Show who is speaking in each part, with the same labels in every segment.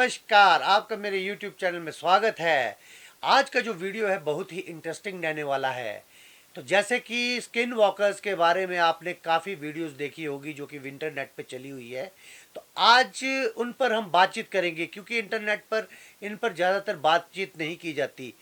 Speaker 1: नमस्कार, आपका मेरे YouTube चैनल में स्वागत है। आज का जो वीडियो है बहुत ही इंटरेस्टिंग रहने वाला है। तो जैसे कि स्किन वॉकर्स के बारे में आपने काफ़ी वीडियोस देखी होगी जो कि इंटरनेट पे चली हुई है। तो आज उन पर हम बातचीत करेंगे क्योंकि इंटरनेट पर इन पर ज़्यादातर बातचीत नहीं की जाती।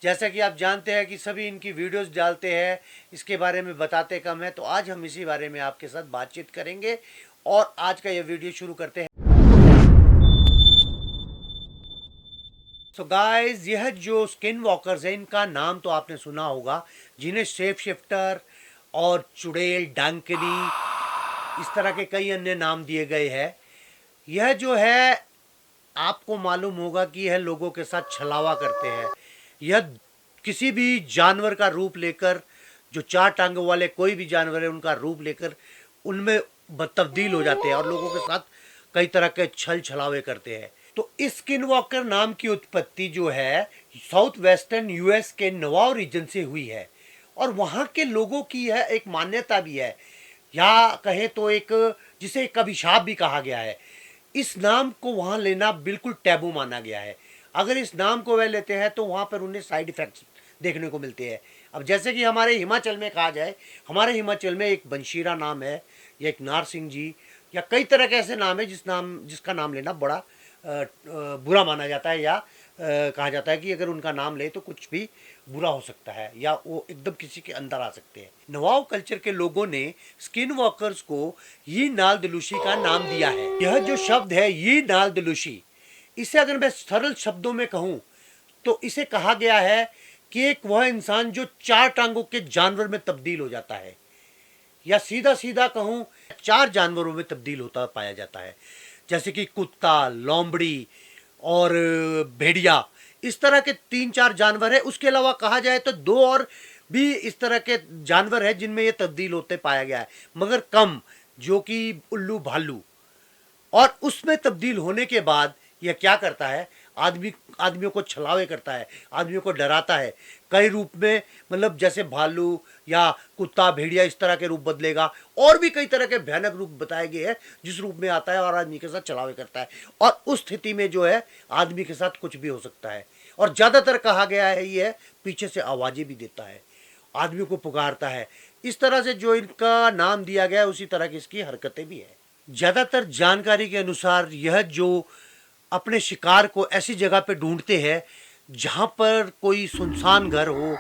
Speaker 1: जैसा कि आप जानते हैं कि सभी इनकी वीडियोस डालते हैं, इसके बारे में बताते कम है। तो आज हम इसी बारे में आपके साथ बातचीत करेंगे और आज का ये वीडियो शुरू करते हैं। तो गाइस, यह जो स्किन वॉकर्स है इनका नाम तो आपने सुना होगा, जिन्हें शेप शिफ्टर और चुड़ैल, डांकनी, इस तरह के कई अन्य नाम दिए गए हैं। यह जो है आपको मालूम होगा कि यह लोगों के साथ छलावा करते हैं। यह किसी भी जानवर का रूप लेकर, जो चार टांगों वाले कोई भी जानवर है उनका रूप लेकर उनमें तब्दील हो जाते हैं और लोगों के साथ कई तरह के छल छलावे करते हैं। तो इस स्किन वॉकर नाम की उत्पत्ति जो है साउथ वेस्टर्न यूएस के नवाव रीजन से हुई है और वहाँ के लोगों की यह एक मान्यता भी है, या कहे तो एक जिसे एक अभिशाप भी कहा गया है। इस नाम को वहाँ लेना बिल्कुल टैबू माना गया है। अगर इस नाम को वह लेते हैं तो वहाँ पर उन्हें साइड इफेक्ट्स देखने को मिलते हैं। अब जैसे कि हमारे हिमाचल में कहा जाए, हमारे हिमाचल में एक बंशीरा नाम है या एक नारसिंह जी या कई तरह के ऐसे नाम है जिसका नाम लेना बड़ा बुरा माना जाता है, या कहा जाता है कि अगर उनका नाम ले तो कुछ भी बुरा हो सकता है या वो एकदम किसी के अंदर आ सकते हैं। नवाब कल्चर के लोगों ने स्किन वॉकर्स को यी नाल दलूशी का नाम दिया है। यह जो शब्द है यी नाल दलूशी, इसे अगर मैं सरल शब्दों में कहूँ तो इसे कहा गया है कि एक वह इंसान जो चार टांगों के जानवर में तब्दील हो जाता है, या सीधा सीधा कहूँ चार जानवरों में तब्दील होता पाया जाता है, जैसे कि कुत्ता, लोमड़ी और भेड़िया। इस तरह के तीन चार जानवर है। उसके अलावा कहा जाए तो दो और भी इस तरह के जानवर है जिनमें ये तब्दील होते पाया गया है, मगर कम, जो कि उल्लू भालू। और उसमें तब्दील होने के बाद यह क्या करता है, आदमियों को छलावे करता है, आदमियों को डराता है कई रूप में। मतलब जैसे भालू या कुत्ता, भेड़िया इस तरह के रूप बदलेगा और भी कई तरह के भयानक रूप बताए गए हैं जिस रूप में आता है और आदमी के साथ छलावे करता है। और उस स्थिति में जो है आदमी के साथ कुछ भी हो सकता है। और ज़्यादातर कहा गया है ये पीछे से आवाज़ें भी देता है, आदमियों को पुकारता है। इस तरह से जो इनका नाम दिया गया है उसी तरह की इसकी हरकतें भी है। ज़्यादातर जानकारी के अनुसार यह जो अपने शिकार को ऐसी जगह पे ढूंढते हैं जहाँ पर कोई सुनसान घर हो,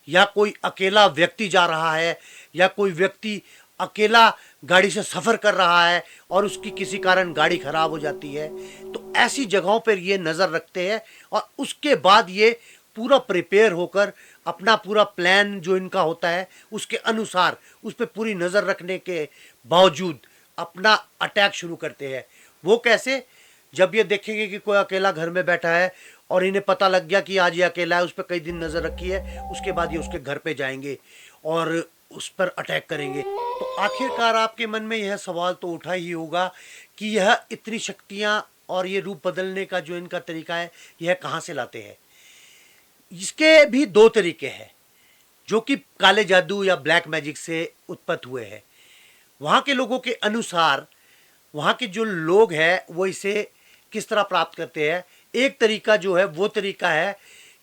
Speaker 1: या कोई अकेला व्यक्ति जा रहा है, या कोई व्यक्ति अकेला गाड़ी से सफ़र कर रहा है और उसकी किसी कारण गाड़ी खराब हो जाती है। तो ऐसी जगहों पर ये नज़र रखते हैं और उसके बाद ये पूरा प्रिपेयर होकर अपना पूरा प्लान जो इनका होता है उसके अनुसार उस पर पूरी नज़र रखने के बावजूद अपना अटैक शुरू करते हैं। वो कैसे? जब ये देखेंगे कि कोई अकेला घर में बैठा है और इन्हें पता लग गया कि आज ये अकेला है, उस पर कई दिन नज़र रखी है, उसके बाद ये उसके घर पे जाएंगे और उस पर अटैक करेंगे। तो आखिरकार आपके मन में यह सवाल तो उठा ही होगा कि यह इतनी शक्तियाँ और ये रूप बदलने का जो इनका तरीका है यह कहाँ से लाते हैं। इसके भी दो तरीके हैं जो कि काले जादू या ब्लैक मैजिक से उत्पन्न हुए हैं। वहाँ के लोगों के अनुसार वहाँ के जो लोग हैं वो इसे किस तरह प्राप्त करते हैं। एक तरीका जो है वो तरीका है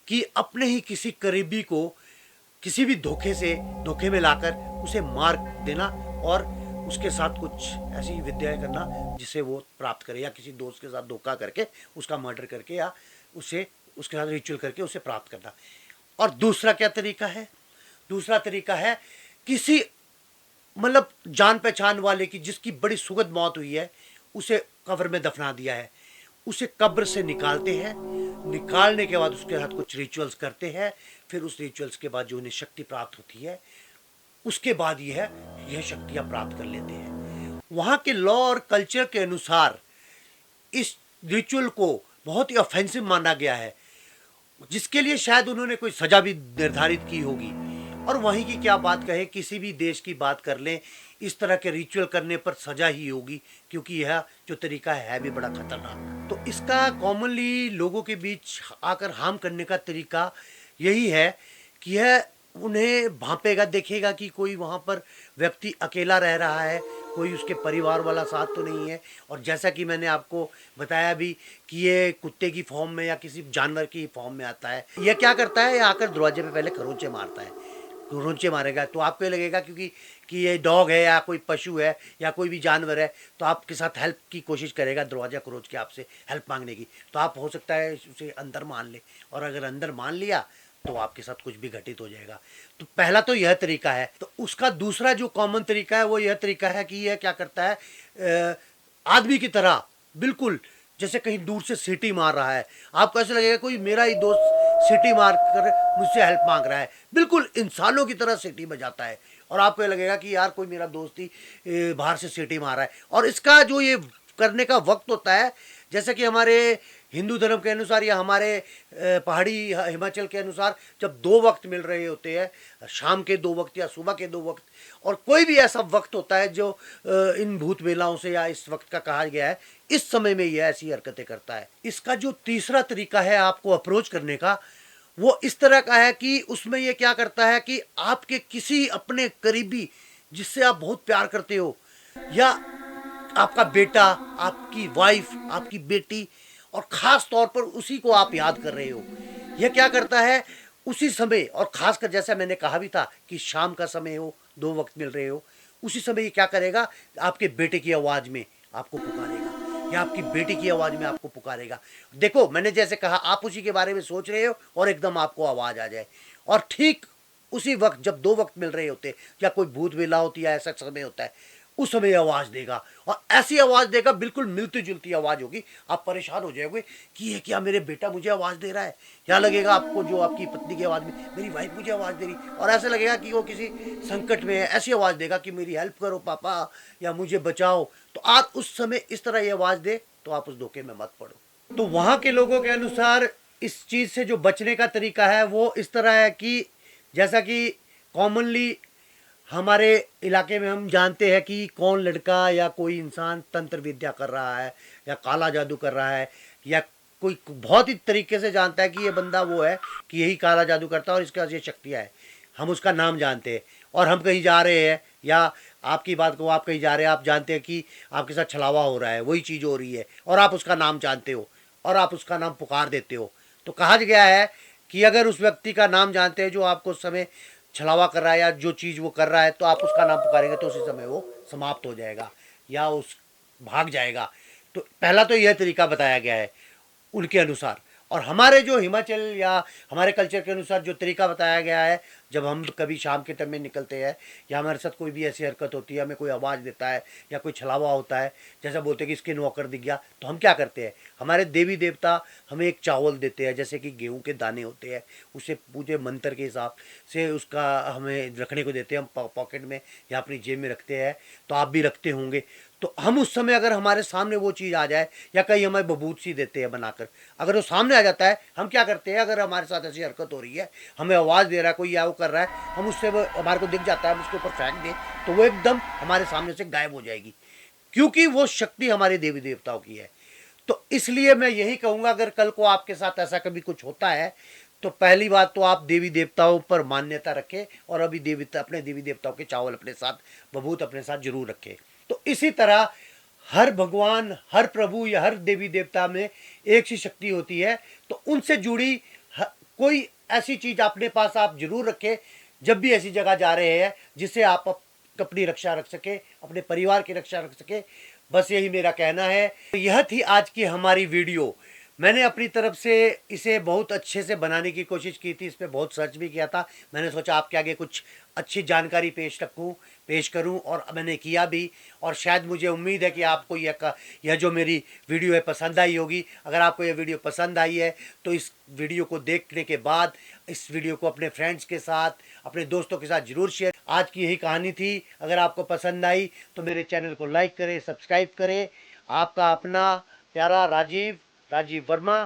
Speaker 1: कि अपने ही किसी करीबी को किसी भी धोखे में लाकर उसे मार देना और उसके साथ कुछ ऐसी विद्याएं करना जिसे वो प्राप्त करे, या किसी दोस्त के साथ धोखा करके उसका मर्डर करके या उसे उसके साथ रिचुअल करके उसे प्राप्त करना। और दूसरा क्या तरीका है? दूसरा तरीका है किसी मतलब जान पहचान वाले की जिसकी बड़ी सुखद मौत हुई है उसे कब्र में दफना दिया है, उसे कब्र से निकालते हैं। निकालने के बाद उसके साथ कुछ रिचुअल्स करते हैं। फिर उस रिचुअल्स के बाद जो उन्हें शक्ति प्राप्त होती है उसके बाद यह शक्तियाँ प्राप्त कर लेते हैं। वहाँ के लॉ और कल्चर के अनुसार इस रिचुअल को बहुत ही ऑफेंसिव माना गया है, जिसके लिए शायद उन्होंने कोई सजा भी निर्धारित की होगी। और वहीं की क्या बात कहें, किसी भी देश की बात कर लें, इस तरह के रिचुअल करने पर सजा ही होगी, क्योंकि यह जो तरीका है भी बड़ा खतरनाक। तो इसका कॉमनली लोगों के बीच आकर हार्म करने का तरीका यही है कि यह उन्हें भांपेगा, देखेगा कि कोई वहाँ पर व्यक्ति अकेला रह रहा है, कोई उसके परिवार वाला साथ तो नहीं है। और जैसा कि मैंने आपको बताया भी कि ये कुत्ते की फॉर्म में या किसी जानवर की फॉर्म में आता है। यह क्या करता है, ये आकर दरवाजे पे पहले खरोंचे मारता है। खरोंचे मारेगा तो आपको ये लगेगा क्योंकि कि ये डॉग है या कोई पशु है या कोई भी जानवर है, तो आपके साथ हेल्प की कोशिश करेगा, दरवाज़ा खरोंच के आपसे हेल्प मांगने की। तो आप हो सकता है उसे अंदर मान ले, और अगर अंदर मान लिया तो आपके साथ कुछ भी घटित हो जाएगा। तो पहला तो यह तरीका है। तो उसका दूसरा जो कॉमन तरीका है वो यह तरीका है कि यह क्या करता है, आदमी की तरह बिल्कुल जैसे कहीं दूर से सीटी मार रहा है, आपको ऐसा लगेगा कोई मेरा ही दोस्त सीटी मार कर मुझसे हेल्प मांग रहा है, बिल्कुल इंसानों की तरह सीटी बजाता है। और आपको ये लगेगा कि यार कोई मेरा दोस्त ही बाहर से सीटी मार रहा है। और इसका जो ये करने का वक्त होता है, जैसे कि हमारे हिंदू धर्म के अनुसार या हमारे पहाड़ी हिमाचल के अनुसार जब 2 वक्त मिल रहे होते हैं, शाम के 2 वक्त या सुबह के 2 वक्त, और कोई भी ऐसा वक्त होता है जो इन भूत बेलाओं से या इस वक्त का कहा गया है, इस समय में यह ऐसी हरकतें करता है। इसका जो तीसरा तरीका है आपको अप्रोच करने का, वो इस तरह का है कि उसमें ये क्या करता है कि आपके किसी अपने करीबी जिससे आप बहुत प्यार करते हो, या आपका बेटा, आपकी वाइफ, आपकी बेटी, और ख़ास तौर पर उसी को आप याद कर रहे हो, यह क्या करता है उसी समय, और ख़ासकर जैसा मैंने कहा भी था कि शाम का समय हो, 2 वक्त मिल रहे हो, उसी समय ये क्या करेगा, आपके बेटे की आवाज़ में आपको पुकारेगा या आपकी बेटी की आवाज़ में आपको पुकारेगा। देखो मैंने जैसे कहा, आप उसी के बारे में सोच रहे हो और एकदम आपको आवाज़ आ जाए, और ठीक उसी वक्त जब 2 वक्त मिल रहे होते या कोई भूत वेला होती है, ऐसा समय होता है, उस समय आवाज़ देगा, और ऐसी आवाज़ देगा बिल्कुल मिलती जुलती आवाज़ होगी। आप परेशान हो जाओगे कि ये क्या मेरे बेटा मुझे आवाज़ दे रहा है, या लगेगा आपको जो आपकी पत्नी की आवाज़ में मेरी वाइफ मुझे आवाज़ दे रही, और ऐसा लगेगा कि वो किसी संकट में है, ऐसी आवाज़ देगा कि मेरी हेल्प करो पापा या मुझे बचाओ। तो आप उस समय इस तरह ये आवाज़ दे तो आप उस धोखे में मत पड़ो। तो वहाँ के लोगों के अनुसार इस चीज़ से जो बचने का तरीका है वो इस तरह है कि जैसा कि कॉमनली हमारे इलाके में हम जानते हैं कि कौन लड़का या कोई इंसान तंत्र विद्या कर रहा है या काला जादू कर रहा है, या कोई बहुत ही तरीके से जानता है कि ये बंदा वो है कि यही काला जादू करता है और इसके पास ये शक्तियाँ हैं, हम उसका नाम जानते हैं। और हम कहीं जा रहे हैं, या आपकी बात को आप कहीं जा रहे हैं, आप जानते हैं कि आपके साथ छलावा हो रहा है, वही चीज़ हो रही है, और आप उसका नाम जानते हो और आप उसका नाम पुकार देते हो। तो कहा गया है कि अगर उस व्यक्ति का नाम जानते हैं जो आपको उस समय छलावा कर रहा है या जो चीज़ वो कर रहा है, तो आप उसका नाम पुकारेंगे तो उसी समय वो समाप्त हो जाएगा या उस भाग जाएगा। तो पहला तो यह तरीका बताया गया है उनके अनुसार। और हमारे जो हिमाचल या हमारे कल्चर के अनुसार जो तरीका बताया गया है, जब हम कभी शाम के टाइम में निकलते हैं या हमारे साथ कोई भी ऐसी हरकत होती है, हमें कोई आवाज़ देता है या कोई छलावा होता है, जैसा बोलते हैं कि स्किन वॉकर दिख गया, तो हम क्या करते हैं, हमारे देवी देवता हमें एक चावल देते हैं, जैसे कि गेहूं के दाने होते हैं, उसे पूरे मंत्र के हिसाब से उसका हमें रखने को देते हैं, हम पॉकेट में या अपनी जेब में रखते हैं, तो आप भी रखते होंगे। तो हम उस समय अगर हमारे सामने वो चीज़ आ जाए, या कहीं हमें बबूत सी देते हैं बनाकर, अगर वो सामने आ जाता है, हम क्या करते हैं, अगर हमारे साथ ऐसी हरकत हो रही है, हमें आवाज़ दे रहा है कोई या वो कर रहा है, हम उससे वो हमारे को दिख जाता है, हम उसके ऊपर फेंक दें तो वो एकदम हमारे सामने से गायब हो जाएगी, क्योंकि वो शक्ति हमारे देवी देवताओं की है। तो इसलिए मैं यही कहूँगा, अगर कल को आपके साथ ऐसा कभी कुछ होता है, तो पहली बात तो आप देवी देवताओं पर मान्यता रखें, और अभी अपने देवी देवताओं के चावल अपने साथ, बबूत अपने साथ जरूर रखें। तो इसी तरह हर भगवान, हर प्रभु या हर देवी देवता में एक सी शक्ति होती है, तो उनसे जुड़ी कोई ऐसी चीज़ अपने पास आप जरूर रखें जब भी ऐसी जगह जा रहे हैं, जिससे आप अपनी रक्षा रख सके, अपने परिवार की रक्षा रख सके। बस यही मेरा कहना है। यह थी आज की हमारी वीडियो। मैंने अपनी तरफ से इसे बहुत अच्छे से बनाने की कोशिश की थी, इस पर बहुत सर्च भी किया था। मैंने सोचा आपके आगे कुछ अच्छी जानकारी पेश करूं, और मैंने किया भी। और शायद मुझे उम्मीद है कि आपको यह जो मेरी वीडियो है पसंद आई होगी। अगर आपको यह वीडियो पसंद आई है तो इस वीडियो को देखने के बाद इस वीडियो को अपने फ्रेंड्स के साथ, अपने दोस्तों के साथ ज़रूर शेयर। आज की यही कहानी थी। अगर आपको पसंद आई तो मेरे चैनल को लाइक करें, सब्सक्राइब करें। आपका अपना प्यारा राजीव वर्मा।